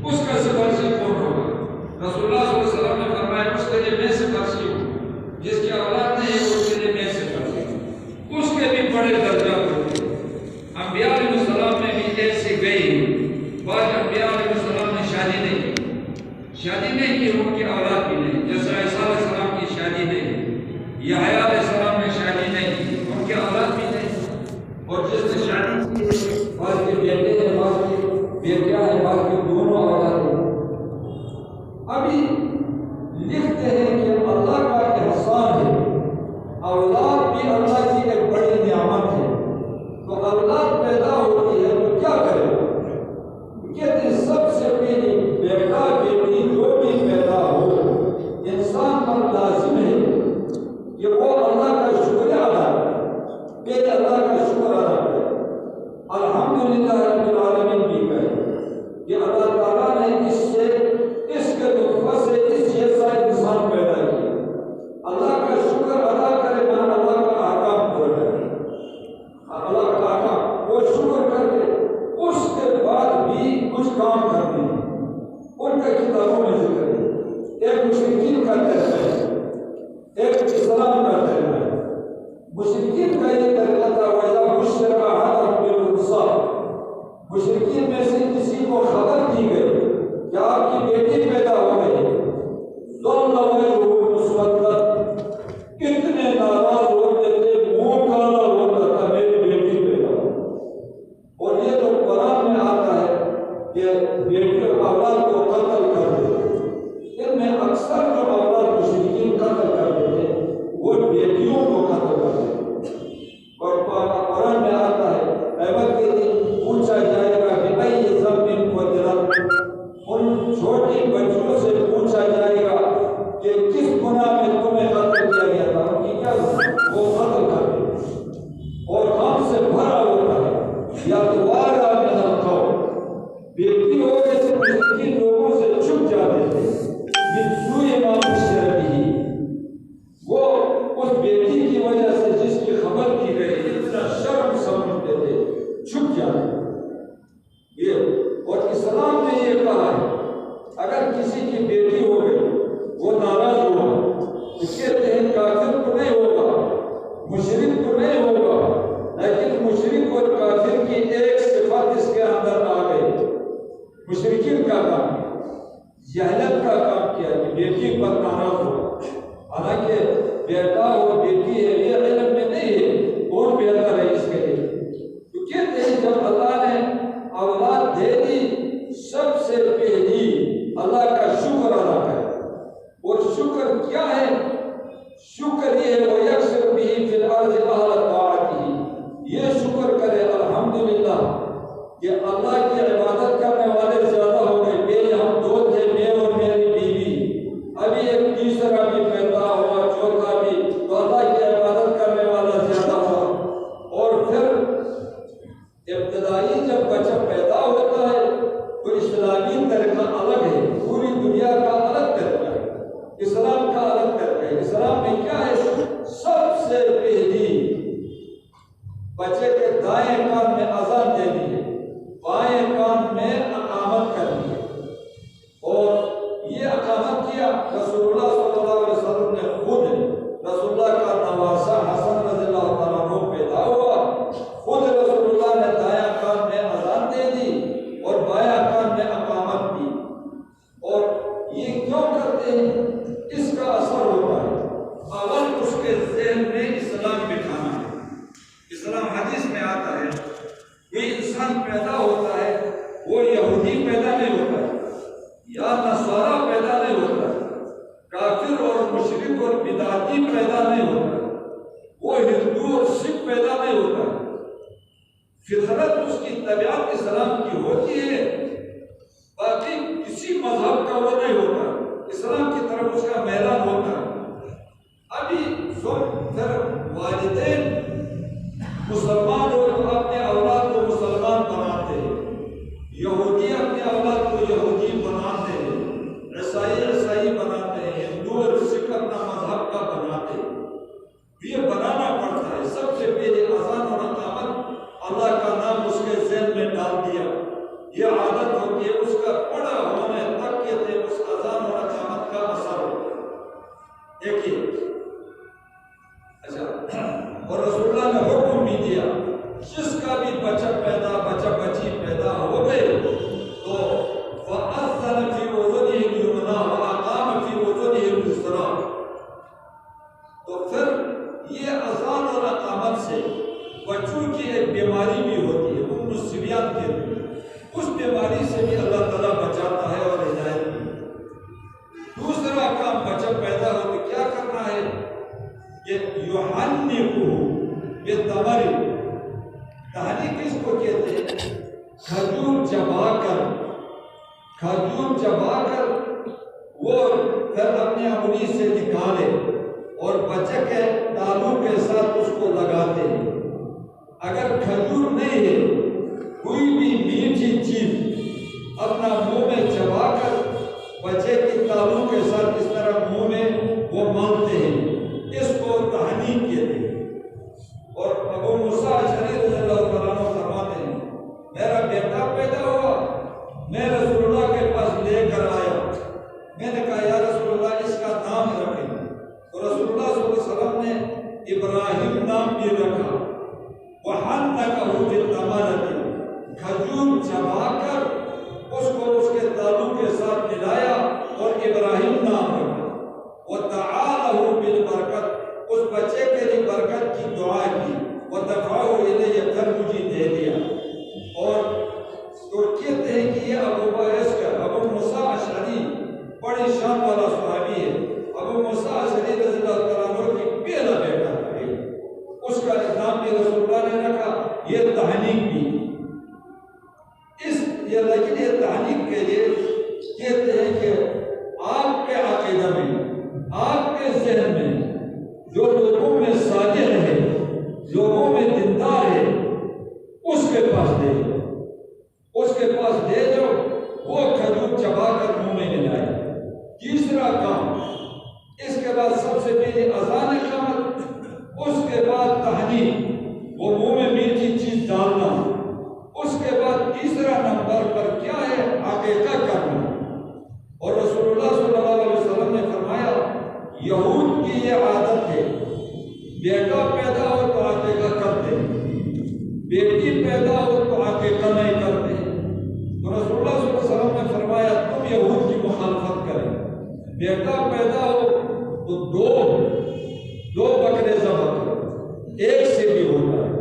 اس کا سفارشی کون ہوگا؟ رسول اللہ صلی اللہ علیہ وسلم نے فرمایا اس کے لیے میں سفارشی ہوں، جس کی اولاد نہیں ہے اس کے لیے میں سفارشی ہوں۔ اس کے بھی بڑے درجات ہوتے ہیں۔ انبیاء علیہ السلام میں بھی ایسی گئی، بعض انبیاء علیہ السلام نے شادی نہیں کی، ان کی اولاد بھی نہیں، جیسے عیسیٰ علیہ السلام کی شادی نہیں، یحییٰ علیہ السلام نے شادی نہیں کی، ان کی اولاد بھی نہیں۔ اور جس نے شادی کی، بعض کے بیٹے ہیں، بعض کے بیٹیاں ہیں، بعض کے دونوں اولاد ہیں۔ ابھی لکھتے ہیں کہ اللہ کا احسان ہے، اولاد بھی اللہ کی ایک بڑی نعمت ہے۔ تو اولاد پیدا ہوتی ہے تو کیا کرے؟ کہتے ہیں سب سے پہلی بیٹا بیٹی جو بھی پیدا ہو، انسان پر لازم ہے کہ وہ اللہ کا شکر ادا کرے، پہلے اللہ کا شکر ادا کرے، الحمدللہ رب العالمین بھی کہے کہ اللہ تعالیٰ نے اس کے نطفہ سے اس جیسا انسان پیدا کیا۔ اللہ کا شکر ادا کرے، نہ اللہ کا احکام پورا کرے، اللہ کا احکام وہ شکر کر کے اس کے بعد بھی کچھ کام کرنے ہیں، ان کا کتابوں میں ذکر ہے۔ ایک مشرکین کا طریقہ ہے، ایک اسلام کا طریقہ ہے۔ مشرکین کا یہ طریقہ تھا وَإِذَا بُشِّرَ أَحَدُهُم بِالْأُنثَىٰ، مشرکین میں سے کسی کو خبر دی گئی کہ آپ کی بیٹی پیدا ہو گئی، ظَلَّ وَجْهُهُ مُسْوَدًّا، کتنے ناراض ہوتے تھے، منہ کالا ہوتا تھا، میری بیٹی پیدا ہو۔ اور یہ تو قرآن میں آتا ہے کہ بیٹی اولاد کو قتل کر دیتے، ان میں اکثر جو اولاد مشرکین قتل کر دیتے وہ بیٹیوں کو قتل کر دیتے۔ اور قرآن میں آتا ہے قیامت کے دن پوچھا جائے گا کہ ائی ذنب قتلت، ان چھوٹی بچوں سے پوچھا جائے گا کہ کس گناہ میں تمہیں قتل کیا گیا تھا، ان کی کیا وہ قتل کر دیتے۔ اور غم سے بھرا ہوتا ہے، یا دوبارہ من القوم، بیٹی ہو جیسے مشرکین لوگوں سے چھپ جاتے تھے، من سوء ما بشر به، وہ اس بیٹی کی وجہ سے جس کی خبر کی گئی اتنا شرم سمجھتے تھے، چھپ جاتے۔ یہ اور اسلام نے یہ کہا ہے اگر کسی کی بیٹی ہو گئی وہ ناراض ہوا تو کہتے ہیں کافر تو نہیں ہوگا، مشرک تو نہیں ہوگا، لیکن مشرک اور کافر کی ایک صفت اس کے اندر آ گئی۔ مشرکین کا کام جہالت کا کام کیا کہ بیٹی پر ناراض ہو، حالانکہ بیٹا اور بیٹی ہے یہ علم میں نہیں ہے، کون بہتر ہے اس کے لیے؟ تو کہتے ہیں جب اللہ نے اولاد دے دی، سب سے پہلی اللہ کا شکر ادا کرے۔ اور شکر کیا ہے؟ شکر یہ ہے وَيَكْسِرْ بِهِ فِي الْأَرْضِ أَهْلَ طَاعَتِهِ، یہ شکر کرے الحمدللہ کہ اللہ کی عبادت کرنے والے زیادہ ہو گئے، پہلے ہم دو تھے، میں اور میری بیوی، ابھی ایک تیسرا بھی پیدا ہوا، چوتھا بھی، تو اللہ کی عبادت کرنے والا زیادہ ہوا۔ اور پھر ابتدائی جب بچہ پیدا ہوتا ہے تو اسلامی طریقہ الگ ہے، پوری دنیا کا الگ طریقہ ہے، اسلام کا الگ طریقہ ہے۔ اسلام میں کیا ہے؟ سب سے پہلی بچے کے دائیں کان میں اذان دینی ہے، بائیں کان میں اقامت کرنی ہے۔ اور یہ اقامت کیا رسول اللہ صلی اللہ علیہ وسلم نے خود، رسول اللہ کا نواسا حسن رضی اللہ تعالیٰ عنہ پیدا ہوا، خود رسول اللہ نے دائیں کان میں اذان دے دی اور بائیں کان میں اقامت دی۔ اور یہ کیوں کرتے ہیں؟ اس کا اثر ہوتا ہے اول اس کے ذہن میں اسلام بٹھانا ہے۔ اسلام حدیث میں آتا ہے کوئی انسان پیدا ہوتا ہے وہ یہودی پیدا نہیں ہوتا یا نصارہ پیدا نہیں ہوتا، کافر اور مشرک اور بدعتی پیدا نہیں ہوتا، وہ ہندو اور سکھ پیدا نہیں ہوتا۔ فطرت اس کی طبیعت اسلام کی ہوتی ہے، باقی کسی مذہب کا وہ نہیں ہوتا، اسلام کی طرف اس کا میلان ہوتا ہے۔ ابھی پھر والدین مسلمان لوگ اپنے اولاد کو مسلمان بناتے ہیں، یہودی اپنے اولاد کو یہودی بناتے ہیں، عیسائی بناتے ہیں، ہندو اور سکھ اپنا مذہب کا بناتے ہیں۔ یہ بنانا پڑتا ہے، سب سے پہلے اذان اور اقامت اللہ کا نام اس کے ذہن میں ڈال دیا، یہ عادت عادت ہوتی ہے، اس کا بڑا ہونے تک کہتے ہیں اس اذان اور اقامت کا اثر ہوتا ہے۔ دیکھیے اچھا، اور رسول اللہ نے حکم بھی دیا جس کا بھی بچہ بچی پیدا ہو گئے تو فَأَذَّنَ فِي أُذُنِهِ الْيُمْنَىٰ وَأَقَامَ فِي أُذُنِهِ الْيُسْرَىٰ، تو پھر یہ اذان اور اقامت سے بچوں کی ایک بیماری بھی ہوتی ہے، ام الصبیان کے لیے، اس بیماری سے بھی اللہ تعالیٰ بچاتا ہے اور ہدایت بھی۔ دوسرا کام، بچہ پیدا ہو تو کیا کرنا ہے؟ یہ یحنکہ بالتمر، تحریک کس کو کہتے ہیں؟ کھجور چبا کر وہ پھر اپنی انگلی سے نکالے اور بچے کے تالو کے ساتھ اس کو لگاتے ہیں۔ اگر کھجور نہیں ہے، کوئی بھی میٹھی چیز اپنا منہ میں چبا کر بچے کی تالو کے ساتھ اس طرح منہ میں وہ مانتے ہیں، اس کو تحنیک کہتے ہیں۔ اور ابو موسیٰ اشعری رضی اللہ عنہ فرماتے ہیں میرا بیٹا پیدا ہوا، میں رسول اللہ کے پاس لے کر آیا، میں نے کہا یا رسول اللہ اس کا نام رکھیں، تو رسول اللہ صلی اللہ علیہ وسلم نے ابراہیم نام بھی رکھا۔ وَحَنَّكَهُ بِالتَّمَرَةِ، کھجور چبا کر اس کو اس کے تالو کے ساتھ ملایا اور ابراہیم نام رکھا۔ وَدَعَاهُ بِالْبَرَكَةِ، اس بچے کے لیے برکت کی دعا کی۔ وَدَفَعَهُ إِلَيَّ، پھر مجھے دے دیا۔ اور تو کہتے ہیں کہ یہ ابو موسیٰ اشعری بڑی شان والا صحابی ہے۔ ابو موسیٰ اشعری رضی اللہ عنہ کی پہلا بیٹا ہے، اس کا نام بھی رسول اللہ نے رکھا، یہ تحنیک بھی۔ لیکن یہ تحنیک کے لیے کہتے ہیں کہ آپ کے عقیدہ میں، آپ کے ذہن میں جو لوگوں میں صالح ہے، لوگوں میں دیندار ہے، اس کے پاس دے جاؤ، اس کے پاس دے جاؤ، وہ کھجور چبا کر منہ میں ملائے۔ تیسرا کام، اس کے بعد سب سے پہلے اذان اقامت، اس کے بعد تحنیک، وہ منہ میں میٹھی چیز ڈالنا، اس کے بعد تیسرا نمبر پر کیا ہے؟ عقیقہ کرنا۔ اور رسول اللہ صلی اللہ علیہ وسلم نے فرمایا یہود کی یہ عادت ہے، بیٹا پیدا ہو تو عقیقہ کرتے ہیں، بیٹی پیدا ہو تو عقیقہ نہیں کرتے ہیں۔ تو رسول اللہ صلی اللہ علیہ وسلم نے فرمایا تم یہود کی مخالفت کریں، بیٹا پیدا ہو تو دو بکرے ذبح کرو، ایک سے بھی ہوتا ہے۔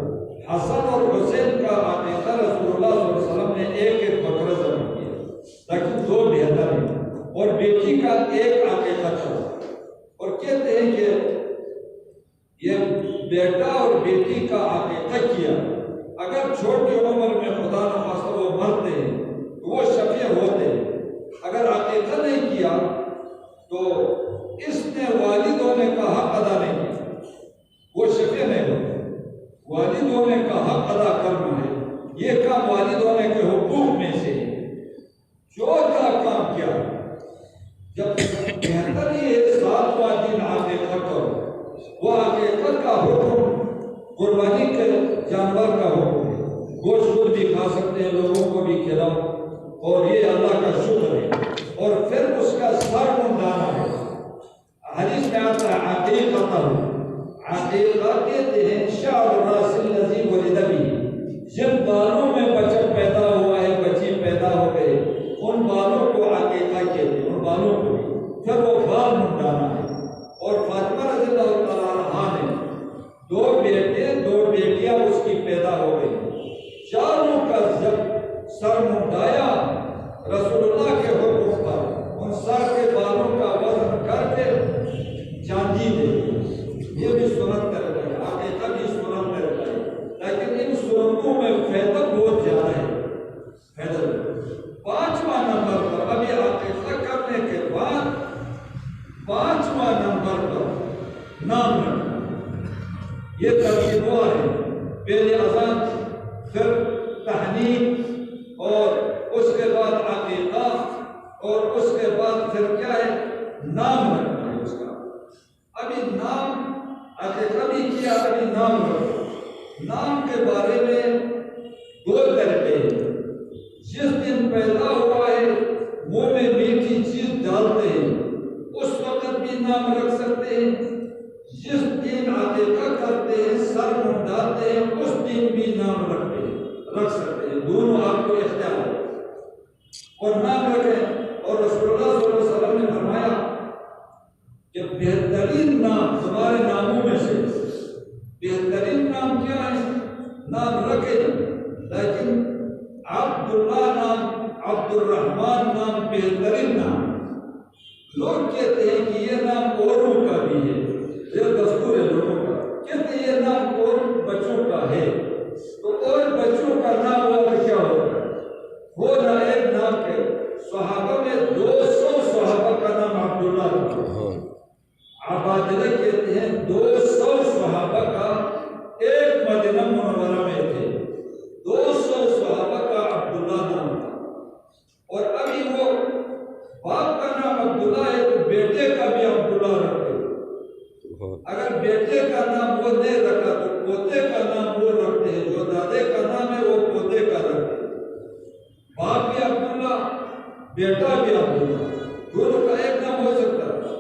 حسن اور حسین کا عقیقہ رسول اللہ صلی اللہ علیہ وسلم نے ایک بکرا ذبح کیا، لیکن دو بہتر ہے، اور بیٹی کا ایک عقیقہ تھا۔ اور کہتے ہیں کہ یہ بیٹا اور بیٹی کا عقیقہ کیا، اگر چھوٹی عمر میں خدا نخواستہ وہ مرتے ہیں تو وہ شفیع ہوتے ہیں، اگر عقیقہ نہیں کیا تو اس نے والد ہونے کا حق ادا نہیں کیا، وہ شفیع نہیں ہوتے۔ والد ہونے کا حق ادا کرنا ہے، یہ کام والد ہونے کے حقوق میں سے ہے۔ چوتھا کام کیا؟ جب بہتر ہی ہے 7واں دن عقیقہ کرو، وہ عقیقہ کا حکم قربانی کے جانور کا حکم ہے، گوشت خود بھی کھا سکتے ہیں، لوگوں کو بھی کھلاؤ، اور یہ اللہ کا شکر ہے۔ اور پھر اس کا سر منڈانا ہے، حدیث میں آتا ہے عقیقہ، عقیقہ کہتے ہیں شعر الراس الذی ولد بہ، جن بالوں میں بچہ پیدا ہوا ہے، بچی پیدا ہو گئے، ان بالوں کو عقیقہ کہتے ہیں، ان بالوں کو بھی پھر وہ بال منڈانا ہے۔ اور فاطمہ رضی اللہ تعالیٰ عنہا نے 2 بیٹے 2 بیٹیاں اس کی پیدا ہو گئی، چاروں کا جب سر منڈایا رسول اللہ کے حکم پر، ان سر کے بالوں کا وزن کر کے چاندی دے دی۔ یہ بھی سنت میں رکھا ہے، عقیقہ بھی سنت میں رکھا ہے، لیکن ان سنتوں میں فائدہ بہت زیادہ ہے۔ فائدہ 5واں نمبر پر، ابھی عقیقہ کرنے کے بعد 5واں نمبر پر نام رکھنا، یہ ترتیب ہے، پہلے اذان، پھر تحنیک، اور اس کے بعد عقیقہ، اور اس کے بعد پھر کیا ہے؟ نام رکھنا ہے اس کا۔ ابھی نام عقیقہ بھی کیا، ابھی نام رکھنا۔ نام کے بارے میں 2 طریقے ہیں۔ جس دن پیدا ہوا ہے منہ میں میٹھی چیز ڈالتے ہیں اس وقت بھی نام رکھ سکتے ہیں، جس دن عقیقہ کرتے ہیں سر منڈاتے ہیں اس دن بھی نام رکھ سکتے ہیں، دونوں آپ کو اختیار ہے اور نام رکھیں۔ اور رسول اللہ صلی اللہ علیہ وسلم نے فرمایا کہ بہترین نام تمہارے ناموں میں سے بہترین نام کیا ہے؟ نام رکھیں، لیکن عبداللہ نام، عبد الرحمن نام بہترین نام۔ لوگ کہتے ہیں کہ یہ نام اوروں کا بھی ہے، یہ دستور ہے لوگوں کا، کہتے ہیں یہ نام اور بچوں کا ہے، تو اور بچوں کا نام اور کیا ہوگا؟ وہ نہ ایک نام کے صحابہ میں 200 صحابہ کا نام عبداللہ تھا، عبادلہ کہتے ہیں 200 صحابہ کا ایک مدینہ منورہ میں تھے، 200 صحابہ کا عبداللہ نام تھا۔ اور ابھی وہ باپ کا نام عبداللہ ہے تو بیٹے کا بھی عبداللہ رکھتے، اگر بیٹے کا نام وہ نہیں رکھا تو پوتے کا نام وہ رکھتے ہیں، جو دادے کا نام ہے وہ پوتے کا رکھتے ہیں، باپ بھی عبداللہ بیٹا بھی عبداللہ، دونوں کا ایک نام ہو سکتا ہے،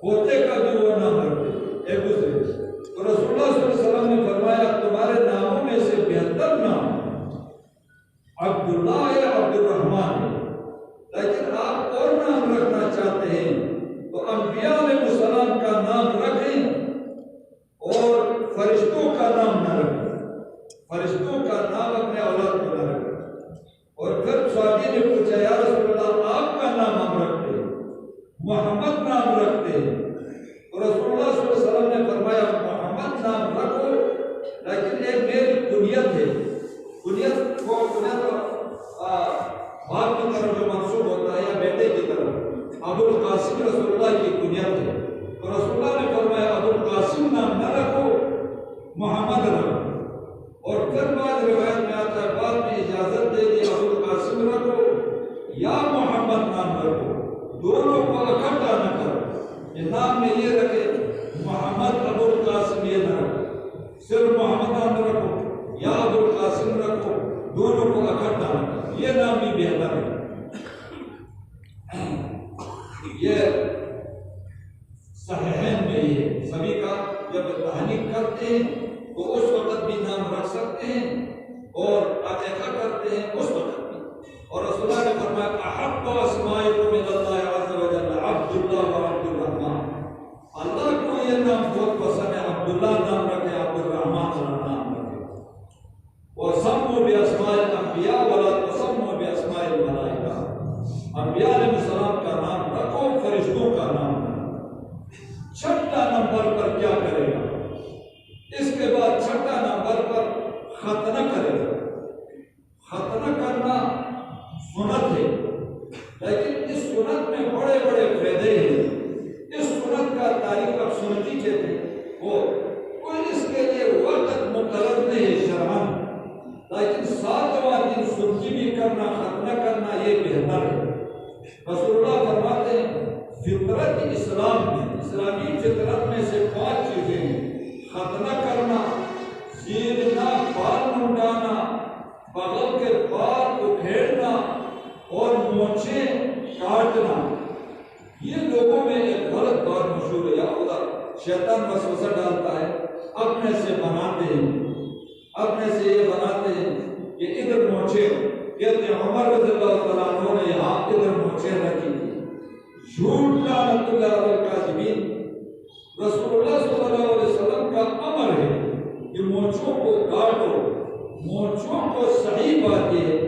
پوتے کا بھی وہ نام رکھتے ایک دوسرے سے۔ تو رسول اللہ صلی اللہ علیہ وسلم نے فرمایا تمہارے ناموں میں سے بہتر نام عبداللہ یا عبد الرحمن ہے، لیکن آپ اور نام رکھنا چاہتے ہیں تو انبیاء علیہ السلام کا نام رکھیں اور فرشتوں کا نام نہ رکھیں، فرشتوں کا نام اپنے اولاد کو نہ رکھیں۔ اور پھر صحابی نے پوچھا یا رسول اللہ آپ کا نام ہم رکھتے ہیں، محمد نام رکھتے ہیں، اور رسول اللہ صلی اللہ علیہ وسلم نے فرمایا محمد نام رکھو لیکن ایک میری کنیت ہے، کنیت باپ کی طرف جو منسوب ہوتا ہے یا بیٹے کی طرف، ابو القاسم رسول اللہ کی کنیت ہے، تو رسول اللہ نے فرمایا ابو القاسم نام نہ رکھو محمد رکھو۔ اور پھر بعد روایت میں آتا ہے بعد میں اجازت دے دی ابو القاسم رکھو یا محمد نام رکھو، دونوں کو اکٹھا نہ کرو، یہ نام میں یہ رکھے محمد ابو القاسم یہ نہ رکھو، صرف محمد نام رکھو یا ابو القاسم رکھو، دونوں کو اکٹھا نہ کرو، یہ نام بھی بہتر ہے۔ یہ صحیحین میں یہ سبھی کا جب تحریک کرتے ہیں تو اس وقت بھی نام رکھ سکتے ہیں اور عقیقہ کرتے ہیں اس وقت بھی۔ اور رسول اللہ نے فرمایا احب اسمائکم الی اللہ عز وجل عبداللہ و عبد الرحمن، اللہ کو یہ نام بہت پسند ہے، عبداللہ نام رکھے، عبد الرحمن نام رکھے۔ وَسَمُّوا بِأَسْمَاءِ الْأَنْبِيَاءِ وَلَا تَسَمُّوا بِأَسْمَاءِ الْمَلَائِكَةِ، انبیاء علیہ السلام کا نام رکھو، فرشتوں کا نام رکھو۔ چھٹا نمبر پر کیا کرے گا؟ اس کے بعد چھٹا نمبر پر ختنہ کرے گا۔ ختنہ کرنا سنت ہے، لیکن اس سنت میں بڑے بڑے فائدے ہیں، اس سنت کا تاریخ اب سنتی کہتے ہیں، وہ کوئی اس کے لیے وقت مقرر نہیں ہے شرعاً، لیکن 7واں دن سنتی بھی کرنا، ختنہ کرنا یہ بہتر ہے۔ رسول اللہ فرماتے ہیں فطرت اسلام میں، اسلامی فطرت میں سے 5 چیزیں ہیں، ختنہ کرنا، سیدنا، بال منڈانا، بغل کے بال اکھیڑنا اور مونچھیں کاٹنا۔ یہ لوگوں میں ایک غلط بات مشہور ہے، یا خدا شیطان وسوسہ ڈالتا ہے، اپنے سے بناتے ہیں، اپنے سے یہ بناتے ہیں کہ ادھر مونچھیں، کہتے ہیں عمر رضی اللہ تعالیٰ عنہ نے یہاں ادھر مونچھیں رکھی تھی، جھوٹ لعنت اللہ علی الکاذبین۔ رسول اللہ صلی اللہ علیہ وسلم کا امر ہے کہ مونچھوں کو کاٹو، مونچھوں کو صحیح بات یہ ہے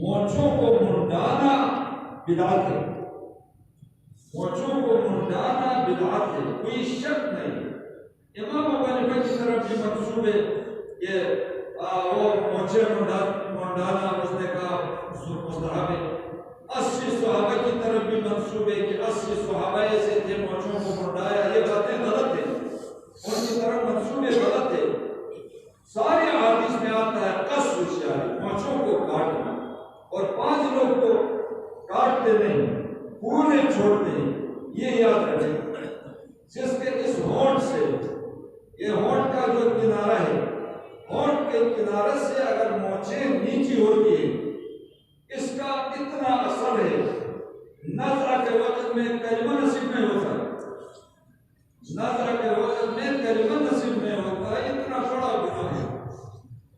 مونچھوں کو منڈانا بدعت ہے، مونچھوں کو منڈانا بدعت ہے، کوئی شک نہیں۔ امام ابو حنیفہ کی طرف بھی منسوب ہے کہ وہ مونچھیں منڈانا اس نے کہا مستحب ہے۔ 80 صحابہ کی طرف بھی منسوب ہے کہ 80 صحابہ ایسے تھے مونچھوں کو منڈایا، یہ باتیں غلط ہیں، ان کی طرف منسوب غلط ہے۔ سارے حدیث میں آتا ہے قص الشارب، مونچھوں کو کاٹنا، اور 5 لوگ تو کاٹتے نہیں، پورے چھوڑتے ہیں، یہ یاد رکھیں۔ جس کے اس ہونٹ سے، یہ ہونٹ کا جو کنارہ ہے، ہونٹ کے کنارے سے اگر مونچھیں نیچی ہوتی ہے، اس کا اتنا نظر کے وقت میں کلمہ نصیب نہیں ہوتا، نظر کے وقت میں کلمہ نصیب نہیں ہوتا، اتنا بڑا گناہ ہے۔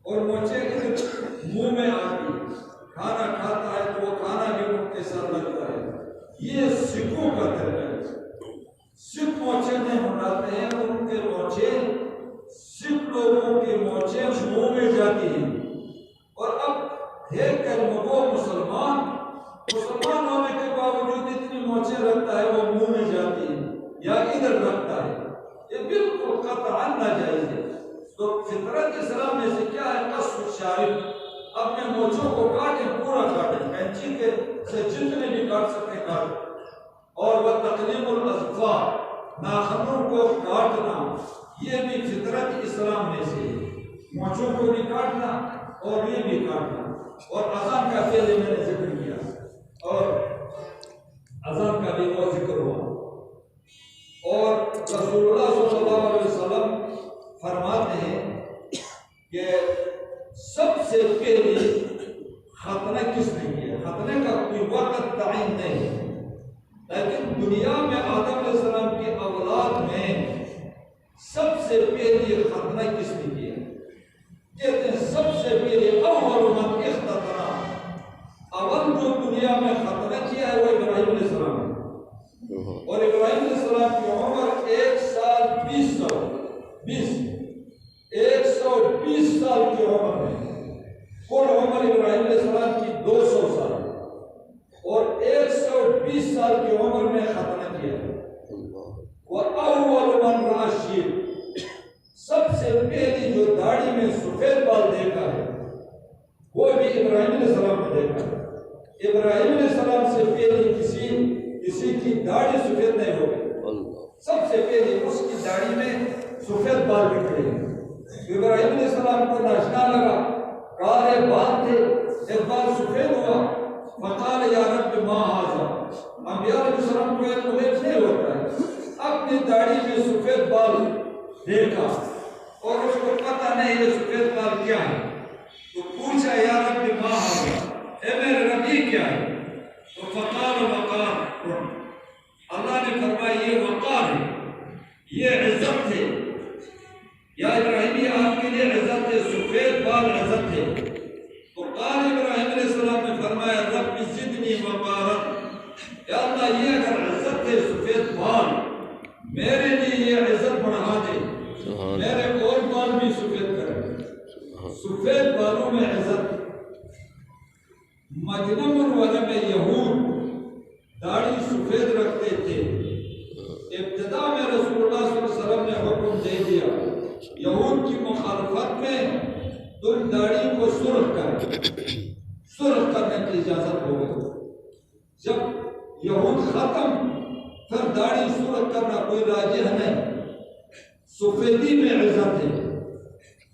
اور مونچھیں منہ میں آتی، کھانا کھاتا ہے تو وہ کھانا بھی ان کے ساتھ لگتا ہے۔ یہ سکھوں کا طریقہ ہے۔ سکھ مونچھیں نہیں منڈاتے ہیں، ان کے مونچھیں سکھ لوگوں کی مونچھیں منہ میں جاتی ہیں۔ اور اب دیکھ کر وہ مسلمان ہونے کے باوجود اتنی مونچھیں رکھتا ہے، وہ منہ میں جاتی ہیں یا ادھر رکھتا ہے، یہ بالکل قطعاً ناجائز ہے۔ تو فطرت اسلام میں سے کیا ہے؟ قص الشارب، اپنے مونچھوں کو کاٹیں، پورا کاٹیں، کینچی کے سے جتنے بھی کاٹ سکتے کاٹیں۔ اور وہ تقلیم الاظفار، ناخنوں کو کاٹنا، یہ بھی فطرت اسلام میں سے ہے، مونچھوں کو بھی کاٹنا اور یہ بھی کاٹنا۔ اور اذان کا پہلے میں نے ذکر کیا، اور اذان کا بھی اور ذکر ہوا۔ اور رسول اللہ صلی اللہ علیہ وسلم فرماتے ہیں کہ سب سے پہلے ختنہ کس نے کیا؟ ختنے کا کوئی وقت تعین نہیں ہے، لیکن دنیا میں آدم علیہ السلام کی اولاد میں سب سے پہلے ختنہ کس نے کیا؟ کہتے ہیں سب سے پہلے اول من اختتنا، اول جو دنیا میں ختنہ کیا ہے وہ ابراہیم علیہ السلام ہے۔ اور ابراہیم علیہ السلام کی عمر 1 سال 20 سال کی عمر ہے۔ کل عمر ابراہیم علیہ السلام کی 200 سال اور 120 سال کی عمر میں ختنہ کیا ہے۔ وَأَوَّلُ مَنْ رَأَى الشِّيبَ، سب سے پہلی جو داڑھی میں سفید بال دیکھا ہے وہ بھی ابراہیم علیہ السلام نے دیکھا ہے۔ ابراہیم علیہ السلام سے پہلے کسی کی داڑھی سفید نہیں ہو گئی، سب سے پہلے اس کی داڑھی میں سفید بال نکلے ہیں۔ ابراہیم علیہ السلام کو ناشنا لگا، کالے بال تھے، ایک بال سفید ہوا، فقال یا رب ما ھذا، انبیاء علیہ السلام کو ایک محیط نہیں ہوتا ہے، اپنی داڑھی میں سفید بال دیکھا اور اس کو پتہ نہیں یہ سفید بال کیا ہے، تو پوچھا یا رب ما ھذا، اے میرے رب یہ کیا ہے؟ تو فقال وقار، اللہ نے فرمایا یہ وقار ہے، یہ عزت ہے، یا ابراہیم یہ آپ کے لیے عزت ہے، سفید بال عزت ہے۔ تو قال ابراہیم علیہ السلام نے فرمایا رب زدنی وقارا، یا اللہ یہ اگر عزت ہے سفید بال، میرے لیے یہ عزت بڑھا دے، میرے اور بال بھی سفید کرے، سفید بالوں میں عزت۔ مدینہ منورہ میں یہود داڑھی سفید رکھتے تھے، ابتدا میں رسول اللہ صلی اللہ علیہ وسلم نے حکم دے دیا یہود کی مخالفت میں تم داڑھی کو سرخ کرنے کی اجازت ہو گئی۔ جب یہود ختم، پھر داڑھی سرخ کرنا کوئی راجح نہیں، سفیدی میں عزت ہے۔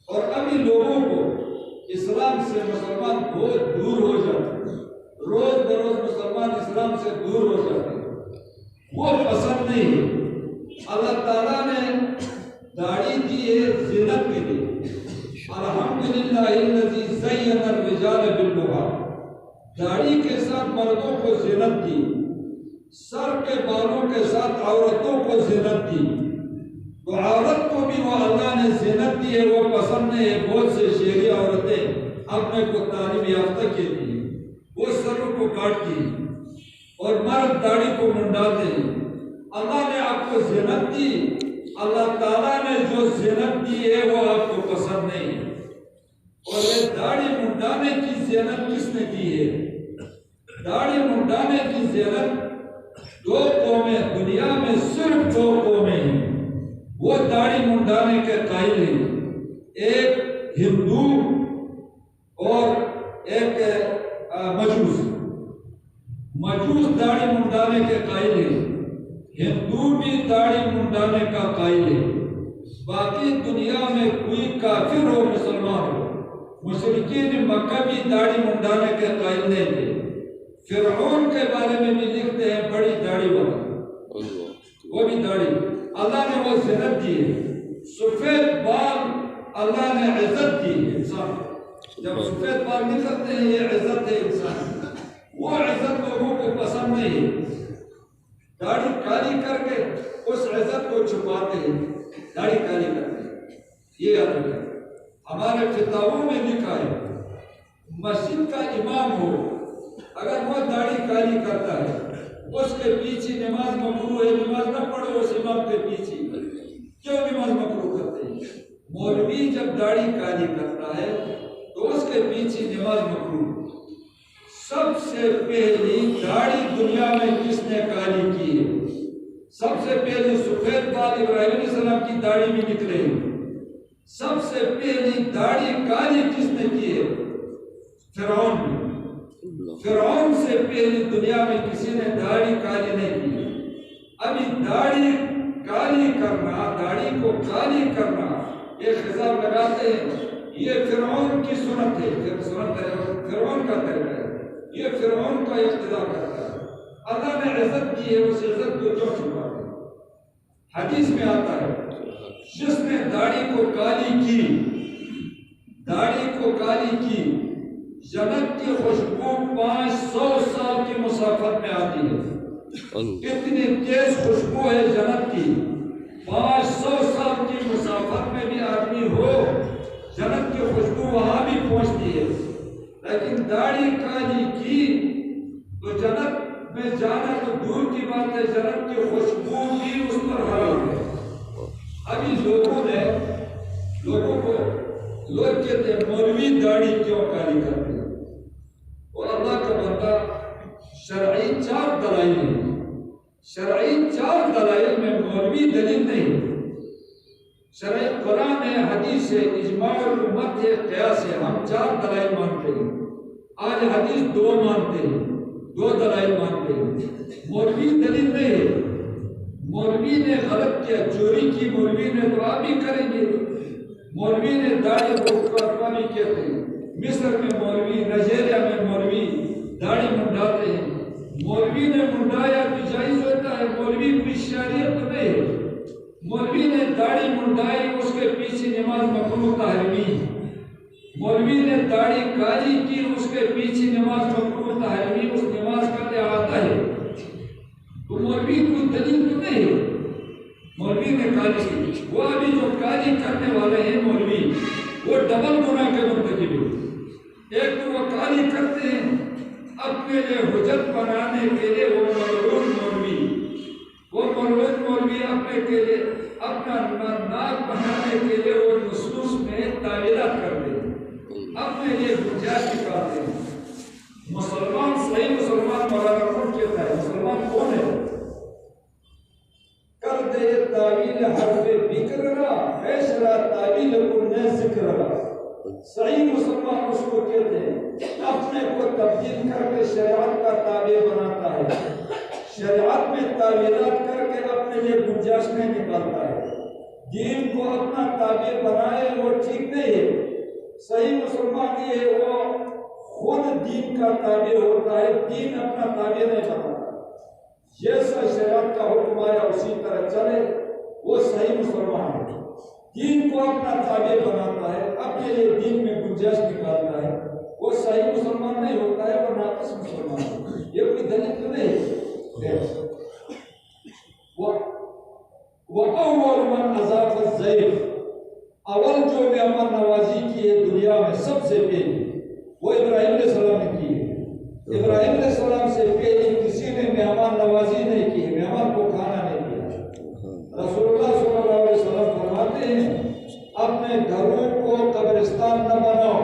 اور ابھی لوگوں کو اسلام سے مسلمان بہت دور ہو جاتے ہیں، روز بروز مسلمان اسلام سے دور ہو جاتے ہیں، وہ پسند نہیں ہے۔ اللہ تعالیٰ نے داڑھی دی ہے زینت کے لیے، الحمدللہ الذی زین الرجال باللحیٰ، داڑھی کے ساتھ مردوں کو زینت دی، سر کے بالوں کے ساتھ عورتوں کو زینت دی، تو عورت کو بھی وہ اللہ نے زینت دی ہے، وہ پسند نہیں ہے۔ بہت سے شہری عورتیں اپنے کو تعلیم یافتہ کہتی ہیں، وہ سروں کو کاٹتی ہیں اور مرد داڑھی کو منڈاتے ہیں۔ اللہ نے آپ کو زینت دی، اللہ تعالیٰ نے جو زینت دی ہے وہ آپ کو پسند نہیں ہے۔ اور یہ داڑھی منڈانے کی زینت کس نے دی ہے؟ داڑھی منڈانے کی زینت دو قومیں دنیا میں، صرف دو قومیں ہیں وہ داڑھی منڈانے کے قائل ہیں، ایک ہندو اور ایک مجوس داڑھی منڈانے کے قائل ہیں، ہندو بھی داڑھی منڈانے کا قائل ہے۔ باقی دنیا میں کوئی کافر ہو مسلمان ہو، مشرکین مکہ بھی داڑھی منڈانے کے قائل نہیں تھے۔ فرعون کے بارے میں بھی لکھتے ہیں بڑی داڑھی والا، وہ بھی داڑھی، اللہ نے وہ زینت دی ہے۔ سفید بال اللہ نے عزت دی ہے انسان، جب سفید بال نکلتے ہیں یہ عزت ہے انسان۔ وہ عزت لوگوں کو پسند نہیں ہے۔ داڑھی کالی کر کے اس عزت کو چھپاتے ہیں، داڑھی کالی کرتے ہیں، یہ عدل ہے۔ ہمارے کتابوں میں لکھا ہے مسجد کا امام ہو اگر وہ داڑھی کالی کرتا ہے اس کے پیچھے نماز مکروہ ہے، نماز نہ پڑھو اس امام کے پیچھے۔ کیوں نماز مکروہ کرتے ہیں؟ مولوی جب داڑھی کالی کرتا ہے تو اس کے پیچھے نماز مکروہ۔ سب سے پہلی داڑھی دنیا میں کس نے کالی کی ہے؟ سب سے پہلی سفید بال ابراہیم علیہ السلام کی داڑھی میں نکلے۔ سب سے پہلی داڑھی کالی کس نے کی ہے؟ فرعون نے۔ فرعون سے پہلی دنیا میں کسی نے داڑھی کالی نہیں کی۔ ابھی داڑھی کالی کرنا، داڑھی کو کالی کرنا، یہ خطاب لگاتے ہیں یہ فرعون کی سنت ہے، فرعون کا طریقہ ہے، یہ فرعون کا اقتدا کرتا ہے۔ اللہ نے عزت کی ہے، اس عزت کو کیوں چھپاتے ہیں؟ حدیث میں آتا ہے جس نے داڑھی کو کالی کی، داڑھی کو کالی کی، جنت کی خوشبو 500 سال کی مسافت میں آتی ہے۔ اتنی تیز خوشبو ہے جنت کی، 500 سال کی مسافت میں بھی آدمی ہو جنت کی خوشبو وہاں بھی پہنچتی ہے۔ لیکن داڑھی کالی کی تو جنت میں جانا تو دور کی بات ہے، جنت کی خوشبو بھی اس پر حرام ہے۔ ابھی لوگوں کو لوگ کہتے ہیں مولوی داڑھی کیوں کالی کرتے ہیں؟ اور اللہ کا بندہ شرعی 4 دلائل ہیں، شرعی 4 دلائل میں مولوی دلیل نہیں۔ شرعی قرآن ہے، حدیث ہے، اجماع الامت ہے، قیاس ہے، ہم 4 دلائل مانتے ہیں۔ آج حدیث 2 مانتے ہیں، 2 دلائل مانتے ہیں، مولوی دلیل نہیں ہے۔ مولوی نے غلط کیا، چوری کی، مولوی نے تو آپ بھی کریں گے۔ مولوی نے داڑھی کو بھی کہتے ہیں، مصر میں مولوی، نائجیریا میں مولوی داڑھی منڈاتے ہیں۔ مولوی نے منڈایا تو جائز ہوتا ہے، مولوی کوئی شریعت نہیں ہے۔ مولوی نے داڑھی منڈائی، اس کے پیچھے نماز مکروہ تحریمی۔ مولوی نے داڑھی کالی کی، اس کے پیچھے نماز مکروہ تحریمی، اس نماز کا احاطہ ہے۔ تو مولوی کوئی دلیل تو نہیں ہے۔ مولوی نے کالی کی، وہ ابھی جو کالی کرنے والے ہیں مولوی، وہ ڈبل گناہ کے مرتکب ہیں۔ ایک تو وہ کالی کرتے ہیں اپنے لیے حجت بنانے کے لیے، وہ ملعون مولوی اپنے کے لیے اپنا ناک بنانے کے لیے وہ نصوص میں تعویلات کرتے ہیں، اپنے لیے گنجائش نکالتے ہیں۔ مسلمان، صحیح مسلمان مولانا کون کہتا ہے؟ مسلمان کون ہے؟ کر دے تعویل حرف بکر را، فیصلہ تعویل کن ذکر را۔ صحیح مسلمان اس کو کہتے ہیں اپنے کو تبدیل کر کے شریعت کا تابع بناتا ہے، شریعت میں تعویلات کر کے اپنے لیے گنجائش میں نکالتا ہے، دین کو اپنا تابع بنائے، وہ ٹھیک نہیں ہے۔ صحیح مسلمان یہ ہے وہ خود دین کا تابع ہوتا ہے، دین اپنا تابع نہیں بناتا۔ جیسا شریعت کا حکم آیا اسی طرح چلے، وہ صحیح مسلمان ہے۔ دین کو اپنا تابع بناتا ہے، اپنے لیے دین میں گنجائش نکالتا ہے، وہ صحیح مسلمان نہیں ہوتا ہے، وہ ناقص مسلمان ہے۔ یہ کوئی دلیل تو نہیں ہے۔ وَأَوَّلُ مَنْ أَضَافَ الضَّيْفَ، اول جو مہمان نوازی کی ہے دنیا میں سب سے پہلی، وہ ابراہیم علیہ السلام نے کی ہے۔ ابراہیم علیہ السلام سے پہلے کسی نے مہمان نوازی نہیں کی، مہمان کو کھانا نہیں کیا۔ رسول اللہ صلی اللہ علیہ وسلم فرماتے ہیں اپنے گھروں کو قبرستان نہ بناؤ،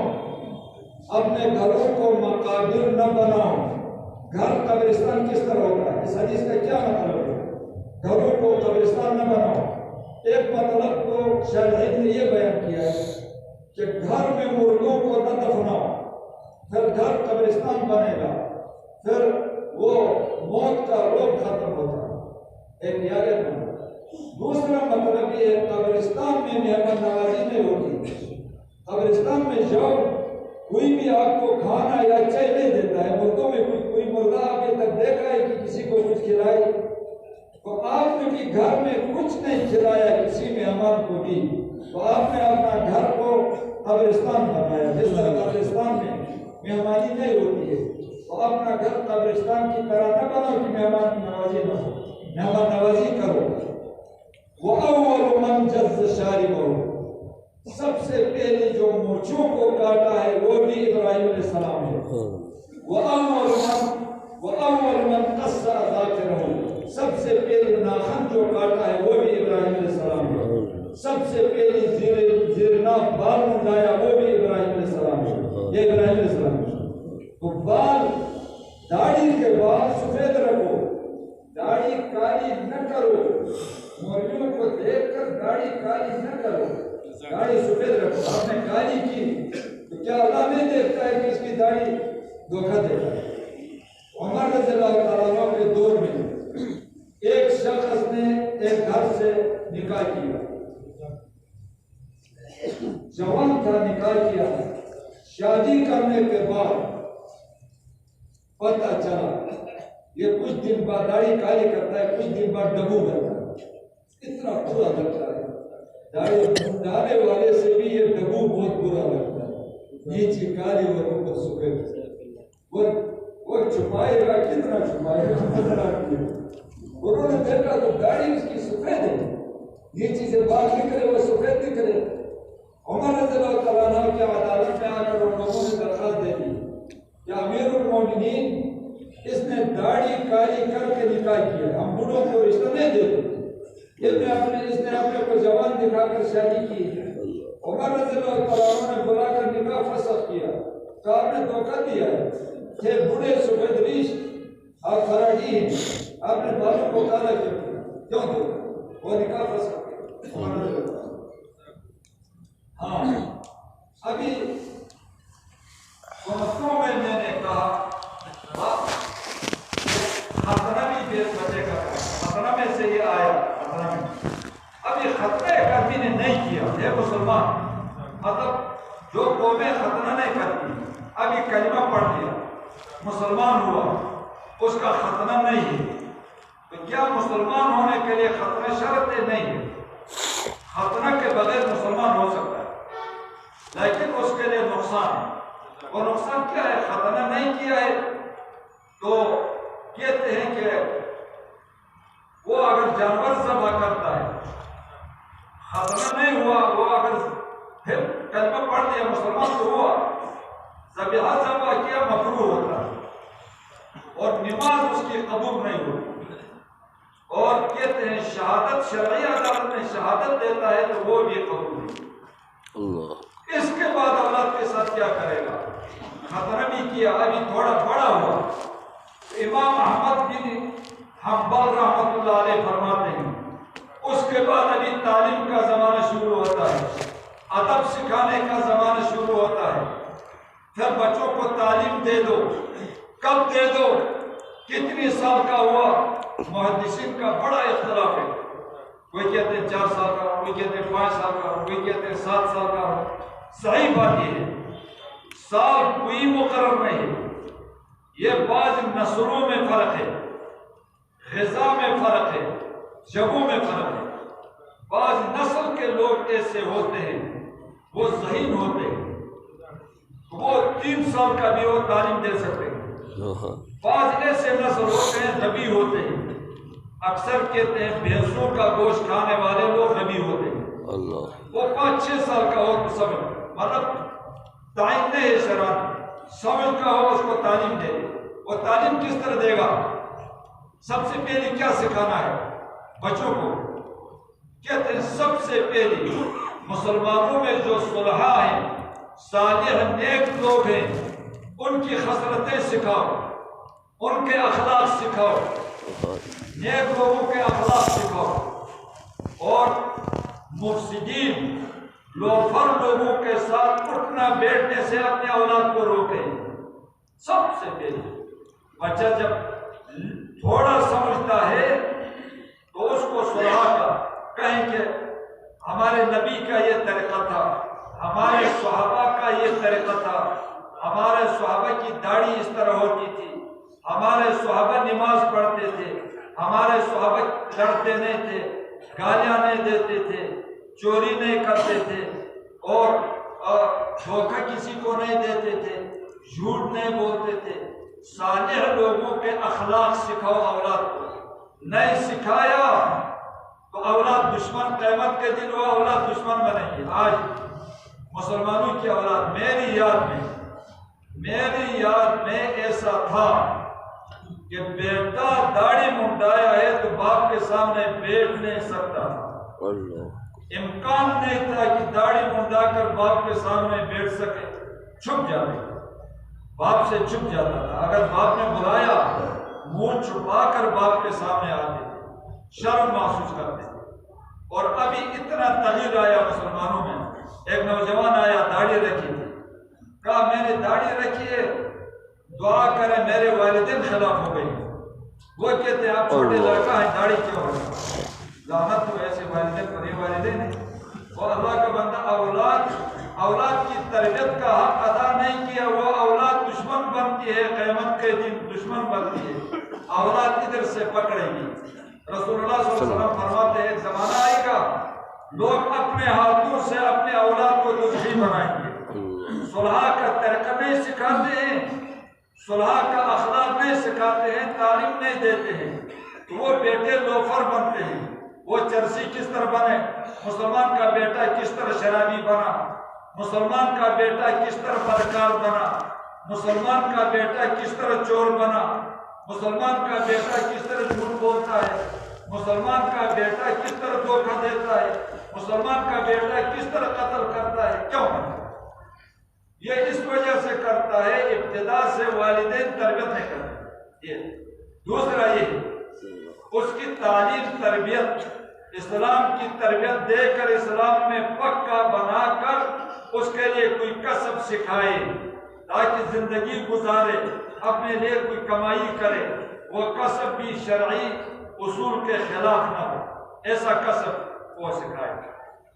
اپنے گھروں کو مقابر نہ بناؤ۔ گھر قبرستان کس طرح ہوتا ہے؟ اس حدیث کا کیا مطلب ہے؟ گھروں کو قبرستان نہ بناؤ۔ ایک مطلب تو شارحین نے یہ بیان کیا ہے کہ گھر میں مردوں کو نہ دفناؤ، پھر گھر قبرستان بنے گا، پھر وہ موت کا روگ ختم ہوتا ہے، ایک یاد ہے۔ دوسرا مطلب یہ ہے قبرستان میں مہمان نوازی نہیں ہوتی۔ قبرستان میں جاؤ، کوئی بھی آپ کو کھانا یا چائے نہیں دیتا ہے۔ مردوں میں کوئی مردہ ابھی تک دیکھا ہے کہ کسی کو کچھ کھلائے؟ تو آپ نے بھی گھر میں کچھ نہیں کھلایا کسی مہمان کو بھی، تو آپ نے اپنا گھر کو قبرستان بنایا۔ جس طرح قبرستان میں مہمانی نہیں ہوتی ہے، تو اپنا گھر قبرستان کی طرح نہ بنو کہ مہمان نوازی نہ ہو، مہمان نوازی کرو۔ وَأَوَّلُ مَنْ جَزَّ شَارِبَهُ، سب سے پہلے جو مونچھوں کو کاٹا ہے وہ بھی ابراہیم علیہ السلام ہے۔ وَأَوَّلُ مَنْ قَصَّ أَظَافِرَهُ، سب سے پہلے ناخن جو کاٹا ہے وہ بھی ابراہیم علیہ السلام ہے۔ سب سے پہلے زیرناف بال منڈایا وہ بھی ابراہیم علیہ السلام ہے۔ یہ ابراہیم علیہ السلام ہے۔ تو بال، داڑھی کے بال سفید رکھو، داڑھی کالی نہ کرو، مولویوں کو دیکھ کر داڑھی کالی نہ کرو، داڑھی سفید رکھو۔ آپ نے کالی کی تو کیا اللہ نہیں دیکھتا ہے کہ اس کی داڑھی دھوکہ دیتا ہے؟ عمر رضی اللہ تعالیٰ عنہ کے دور میں ایک شخص نے ایک گھر سے نکاح کیا، جوان تھا، نکاح کیا، شادی کرنے کے بعد پتہ چلا یہ کچھ دن بعد داڑھی کالی کرتا ہے، کچھ دن بعد ڈبو کرتا ہے، اتنا برا لگتا ہے۔ داڑھی منڈانے والے سے بھی یہ ڈبو بہت برا لگتا ہے، نیچے کالی اور اوپر سفید۔ وہ چھپائے گا، کتنا چھپائے گا؟ انہوں نے دیکھا تو داڑھی اس کی سفید ہے، نیچے سے بال نکلے وہ سفید نکلے۔ عمر رضی اللہ تعالیٰ عنہ کی عدالت میں آ کر ان لوگوں نے درخواست دے دی کہ امیر المومنین، اس نے داڑھی کالی کر کے نکاح کیا، ہم بڑوں کو رشتہ نہیں دیتے، اس نے اپنے کو جوان دکھا کر شادی کی۔ عمر رضی اللہ تعالیٰ عنہ نے بلا کر نکاح فسخ کیا، تو آپ نے دھوکہ دیا ہے، تھے بوڑھے سفید ریش اور خراٹی ہیں، آپ نے بالوں کو کالا کیوں دو؟ وہ نکاح فسخ کیا۔ ہاں، ابھی وقتوں میں نے کہا خطرہ بھی بے بچے کا، خطرہ میں سے یہ آیا، خطرہ میں ابھی خطرہ کبھی نے نہیں کیا ہے مسلمان، مطلب جو قومیں خطرہ نہیں کرتی، ابھی کلمہ پڑھ لیا، مسلمان ہوا، اس کا خطرہ نہیں ہے، تو کیا مسلمان ہونے کے لیے خطرہ شرط نہیں ہے؟ خطرہ کے بغیر مسلمان ہو سکتا ہے، لیکن اس کے لیے نقصان ہے۔ وہ نقصان کیا ہے؟ خطرہ نہیں کیا ہے تو کہتے ہیں کہ وہ اگر جانور ذبح کرتا ہے، خطرہ نہیں ہوا، وہ اگر پھر کلمہ پڑھ لیا مسلمان تو ہوا، ذبیحہ ذبح کیا مکروہ ہوتا ہے اور نماز اس کی قبول نہیں ہوتی، اور کہتے ہیں شہادت شرعی عدالت میں شہادت دیتا ہے تو وہ بھی قبول نہیں۔ اس کے بعد اولاد کے ساتھ کیا کرے گا؟ خطرہ بھی کیا، ابھی تھوڑا بڑا ہوا۔ امام احمد بن حنبل رحمۃ اللہ علیہ فرماتے ہیں اس کے بعد ابھی تعلیم کا زمانہ شروع ہوتا ہے، ادب سکھانے کا زمانہ شروع ہوتا ہے، پھر بچوں کو تعلیم دے دو، کب دے دو، کتنی سال کا ہوا، محدثین کا بڑا اختلاف ہے، کوئی کہتے ہیں 4 سال کا، کوئی کہتے ہیں 5 سال کا، کوئی کہتے ہیں 7 سال کا۔ صحیح بات یہ ہے سال کوئی مقرر نہیں ہے، یہ بعض نسلوں میں فرق ہے، غذا میں فرق ہے، جگہوں میں فرق ہے۔ بعض نسل کے لوگ ایسے ہوتے ہیں، وہ ذہین ہوتے ہیں، وہ 3 سال کا بھی وہ تعلیم دے سکتے ہیں۔ بعض ایسے نسل ہوتے ہیں نبی ہوتے ہیں، اکثر کہتے ہیں بھینسوں کا گوشت کھانے والے لوگ نبی ہوتے ہیں، وہ 5-6 سال کا ہو تو سمجھ، مطلب تعین نہیں ہے شرعن، سمجھ کا ہو اس کو تعلیم دے۔ وہ تعلیم کس طرح دے گا؟ سب سے پہلے کیا سکھانا ہے بچوں کو؟ کہتے ہیں سب سے پہلے مسلمانوں میں جو صلحاء ہیں، صالح نیک لوگ ہیں، ان کی خصلتیں سکھاؤ، ان کے اخلاق سکھاؤ، نیک لوگوں کے اخلاق سکھاؤ، اور مفسدین لوفر لوگوں کے ساتھ اٹھنا بیٹھنے سے اپنے اولاد کو روکیں۔ سب سے پہلے بچہ جب تھوڑا سمجھتا ہے تو اس کو صلح کا کہیں کہ ہمارے نبی کا یہ طریقہ تھا، ہمارے صحابہ کا یہ طریقہ تھا، ہمارے صحابہ کی داڑھی اس طرح ہوتی تھی، ہمارے صحابہ نماز پڑھتے تھے، ہمارے صحابہ لڑتے نہیں تھے، گالیاں نہیں دیتے تھے، چوری نہیں کرتے تھے، اور دھوکہ کسی کو نہیں دیتے تھے، جھوٹ نہیں بولتے تھے۔ صالح لوگوں کے اخلاق سکھاؤ اولاد کو، نہیں سکھایا تو اولاد دشمن، قیامت کے دن وہ اولاد دشمن بنے گی۔ آج مسلمانوں کی اولاد میری یاد میں ایسا تھا کہ بیٹا داڑھی منڈایا ہے تو باپ کے سامنے بیٹھ نہیں سکتا تھا، امکان نہیں تھا کہ داڑھی منڈا کر باپ کے سامنے بیٹھ سکے، چھپ جاتے، باپ سے چھپ جاتا تھا۔ اگر باپ نے بلایا منہ چھپا کر باپ کے سامنے آتے تھے، شرم محسوس کرتے تھے۔ اور ابھی اتنا تغیر آیا مسلمانوں میں، ایک نوجوان آیا، داڑھی رکھی تھی، کہا میں نے داڑھی رکھی ہے، دعا کریں میرے والدین خلاف ہو گئی۔ وہ کہتے ہیں آپ چھوٹے لڑکا ہیں، داڑھی کیوں رکھا؟ لعنت ہو ایسے والدین پر، یہ والدین ہیں۔ اور اللہ کا بندہ اولاد کی تربیت کا حق ادا نہیں کیا، وہ اولاد دشمن بنتی ہے، قیامت کے دن دشمن بنتی ہے، اولاد ادھر سے پکڑے گی۔ رسول اللہ صلی اللہ علیہ وسلم فرماتے ہیں ایک زمانہ آئے گا لوگ اپنے ہاتھوں سے اپنے اولاد کو دشمن بنائیں گے، صلح کا طریقہ نہیں سکھاتے ہیں، صلح کا اخلاق نہیں سکھاتے ہیں، تعلیم نہیں دیتے ہیں، تو وہ بیٹے لوفر بنتے ہیں۔ وہ چرسی کس طرح بنے، مسلمان کا بیٹا کس طرح شرابی بنا، مسلمان کا بیٹا کس طرح بدکار بنا، مسلمان کا بیٹا کس طرح چور بنا، مسلمان کا بیٹا کس طرح جھوٹ بولتا ہے، مسلمان کا بیٹا کس طرح دھوکہ دیتا ہے، مسلمان کا بیٹا کس طرح قتل کرتا ہے، کیوں بنا؟ یہ اس وجہ سے کرتا ہے ابتدا سے والدین تربیت نہیں کرتے۔ یہ دوسرا، یہ اس کی تعلیم تربیت، اسلام کی تربیت دے کر اسلام میں پکا بنا کر اس کے لیے کوئی کسب سکھائے تاکہ زندگی گزارے، اپنے لیے کوئی کمائی کرے، وہ کسب بھی شرعی اصول کے خلاف نہ ہو، ایسا کسب وہ سکھائے۔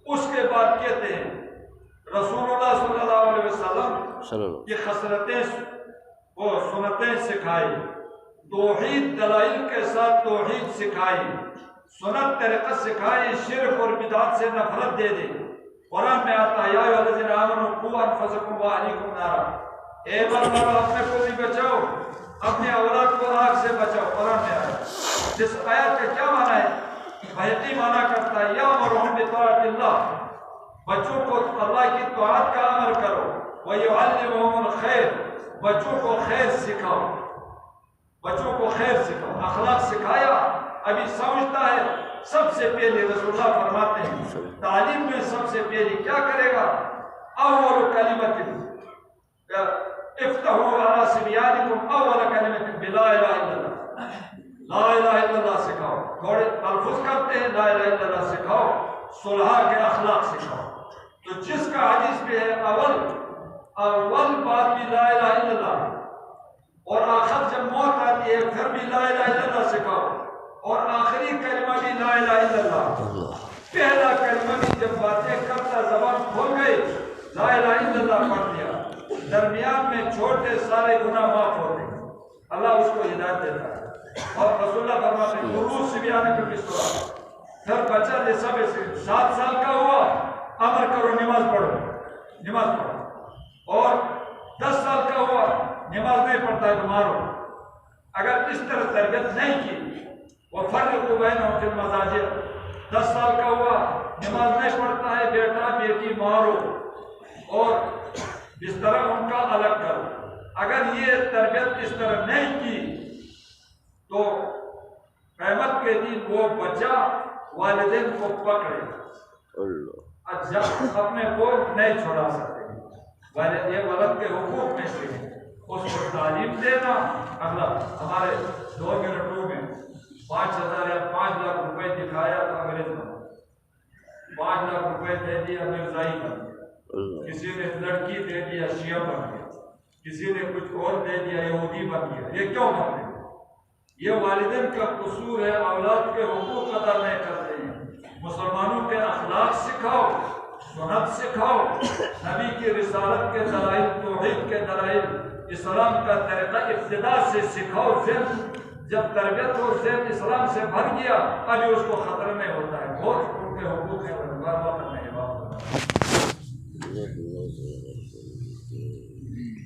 اس کے بعد کہتے ہیں رسول اللہ صلی اللہ علیہ وسلم کی خصلتیں وہ سنتیں سکھائی، توحید دلائل کے ساتھ توحید سکھائی، سنت طریقہ سکھائی، شرک اور بدعت سے نفرت دے دے۔ قرآن میں آتا ہے یا ایھا الذین آمنوا قوا انفسکم واہلیکم نارا، اے ایمان والو اپنے کو بھی بچاؤ، اپنے اولاد کو آگ سے بچاؤ۔ قرآن میں آیا، جس آیت کا کیا معنی ہے؟ بحقی معنی کرتا ہے یامرہم بطاعۃ اللہ، بچوں کو اللہ کی طاعت کا امر کرو، ویعلمہم الخیر، بچوں کو خیر سکھاؤ، بچوں کو خیر سکھاؤ، اخلاق سکھایا۔ ابھی سمجھتا ہے سب سے پہلے رسول اللہ فرماتے ہیں تعلیم میں سب سے پہلے کیا کرے گا؟ اول کلمۃ افتحوا علی صبیانکم اول کلمۃ بلا الہ الا اللہ، لا الہ الا اللہ سکھاؤ، تھوڑے تلفظ کرتے ہیں لا الہ الا اللہ سکھاؤ، صلح کے اخلاق سکھاؤ۔ تو جس کا حدیث بھی ہے اول بات بھی لا الہ الا اللہ، اور آخر جب موت آتی ہے پھر بھی لا الہ الا اللہ سکھاؤ، اور آخری کلمہ بھی لا الہ الا اللہ۔ پہلا کلمہ بھی جب باتیں کرتا زبان کھول گئی لا الہ الا اللہ پڑھ دیا، درمیان میں چھوٹے سارے گناہ معاف ہوتے ہیں، اللہ اس کو ہدایت دیتا ہے۔ اور رسول اللہ فرماتے ہیں مروا صبیانکم بالصلاۃ، پھر بچہ جیسا بھی 7 سال کا ہوا امر کرو نماز پڑھو، نماز پڑھو، اور 10 سال کا ہوا نماز نہیں پڑھتا ہے تو مارو۔ اگر اس طرح تربیت نہیں کی وَفَرِّقُوا بَيْنَهُمْ فِي الْمَضَاجِعِ، 10 سال کا ہوا نماز نہیں پڑھتا ہے، بیٹا بیٹی مارو اور بستر ان کا الگ کرو۔ اگر یہ تربیت اس طرح نہیں کی تو قیامت کے دن وہ بچہ والدین کو پکڑے، اپنے کو نہیں چھوڑا سکتے، یہ ولد کے حقوق میں سے ہے۔ اس کو تعلیم دینا، اگلا ہمارے 2 منٹوں میں 5,000 یا 5 لاکھ روپے دکھایا تو انگریز بن، 5 لاکھ روپے دے دیا مرزائی بن گیا، کسی نے لڑکی دے دیا شیعہ بن گیا، کسی نے کچھ اور دے دیا یہودی بن گیا۔ یہ کیوں بن گیا؟ یہ والدین کا قصور ہے، اولاد کے حقوق ادا نہیں کرتے ہیں۔ مسلمانوں کے اخلاق سکھاؤ، سنت سکھاؤ، نبی کی رسالت کے دلائل، توحید کے دلائل، اسلام کا طریقہ ابتدا سے سکھاؤ۔ جب تربیت اور ذہن اسلام سے بھر گیا ابھی اس کو خطرہ نہیں ہوتا ہے، بہت ان کے حقوق ہیں، وقت نہیں ہے۔